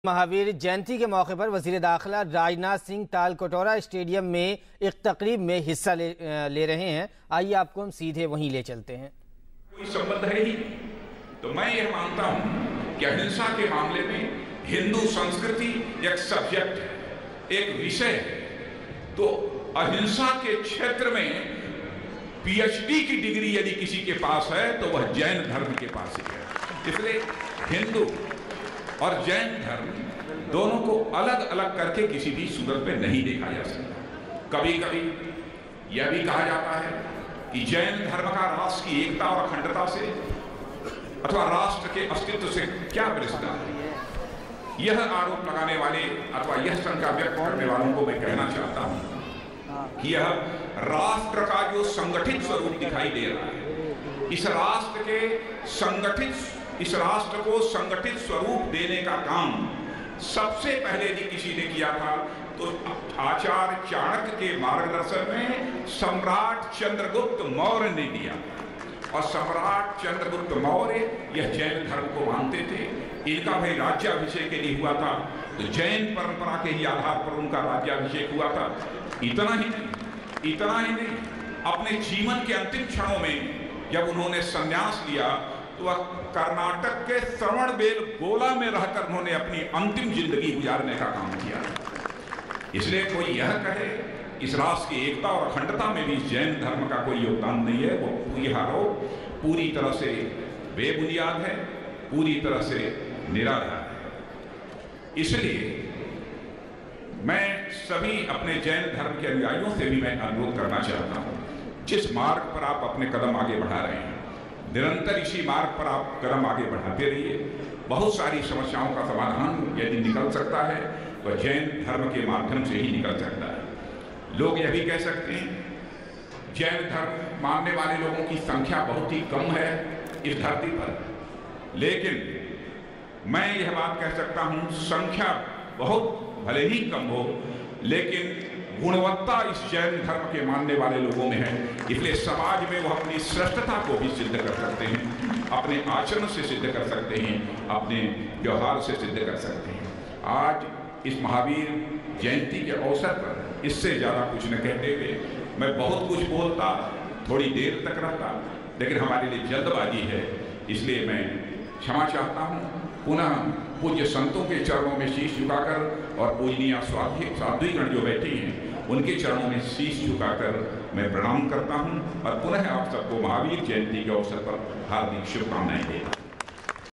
महावीर जयंती के मौके पर वजीर दाखिला राजनाथ सिंह तालकटोरा स्टेडियम में एक तकरीब में हिस्सा ले रहे हैं। आइए आपको हम सीधे वहीं ले चलते हैं। कोई संबंध है ही तो मैं ये मानता हूं कि अहिंसा के मामले में हिंदू संस्कृति एक सब्जेक्ट है, एक विषय है। तो अहिंसा के क्षेत्र में पीएचडी की डिग्री यदि किसी के पास है तो वह जैन धर्म के पास ही है। इसलिए हिंदू और जैन धर्म दोनों को अलग अलग करके किसी भी सूरत में नहीं देखा जा सकता। कभी कभी यह भी कहा जाता है कि जैन धर्म का राष्ट्र की एकता और अखंडता से अथवा राष्ट्र के अस्तित्व से क्या रिश्ता है। यह आरोप लगाने वाले अथवा यह शंका व्यक्त करने वालों को मैं कहना चाहता हूं कि यह राष्ट्र का जो संगठित स्वरूप दिखाई दे रहा है, इस राष्ट्र को संगठित स्वरूप देने का काम सबसे पहले यदि किसी ने किया था तो आचार्य चाणक्य के मार्गदर्शन में सम्राट चंद्रगुप्त मौर्य ने दिया। और सम्राट चंद्रगुप्त मौर्य यह जैन धर्म को मानते थे। इनका भाई राज्याभिषेक यदि हुआ था तो जैन परंपरा के ही आधार पर उनका राज्याभिषेक हुआ था। इतना ही नहीं, अपने जीवन के अंतिम क्षणों में जब उन्होंने संन्यास लिया तो वह कर्नाटक के श्रवणबेलगोला में रहकर उन्होंने अपनी अंतिम जिंदगी गुजारने का काम किया। इसलिए कोई यह कहे इस राष्ट्र की एकता और अखंडता में भी जैन धर्म का कोई योगदान नहीं है, वो यह आरोप पूरी तरह से बेबुनियाद है, पूरी तरह से निराधार है। इसलिए मैं सभी अपने जैन धर्म के अनुयायियों से भी मैं अनुरोध करना चाहता हूं, जिस मार्ग पर आप अपने कदम आगे बढ़ा रहे हैं निरंतर इसी मार्ग पर आप कदम आगे बढ़ाते रहिए। बहुत सारी समस्याओं का समाधान यदि निकल सकता है तो जैन धर्म के माध्यम से ही निकल सकता है। लोग यह भी कह सकते हैं जैन धर्म मानने वाले लोगों की संख्या बहुत ही कम है इस धरती पर, लेकिन मैं यह बात कह सकता हूं संख्या बहुत भले ही कम हो लेकिन गुणवत्ता इस जैन धर्म के मानने वाले लोगों में है। इसलिए समाज में वो अपनी श्रेष्ठता को भी सिद्ध कर सकते हैं, अपने आचरण से सिद्ध कर सकते हैं, अपने व्यवहार से सिद्ध कर सकते हैं। आज इस महावीर जयंती के अवसर पर इससे ज़्यादा कुछ न कहते हुए मैं बहुत कुछ बोलता, थोड़ी देर तक रहता, लेकिन हमारे लिए जल्दबाजी है, इसलिए मैं क्षमा चाहता हूँ। पुनः पूज्य संतों के चरणों में शीश झुकाकर और पूजनीय साध्वीगण जो बैठी हैं उनके चरणों में शीश झुकाकर मैं प्रणाम करता हूं और पुनः आप सबको महावीर जयंती के अवसर पर हार्दिक शुभकामनाएं देता हूं।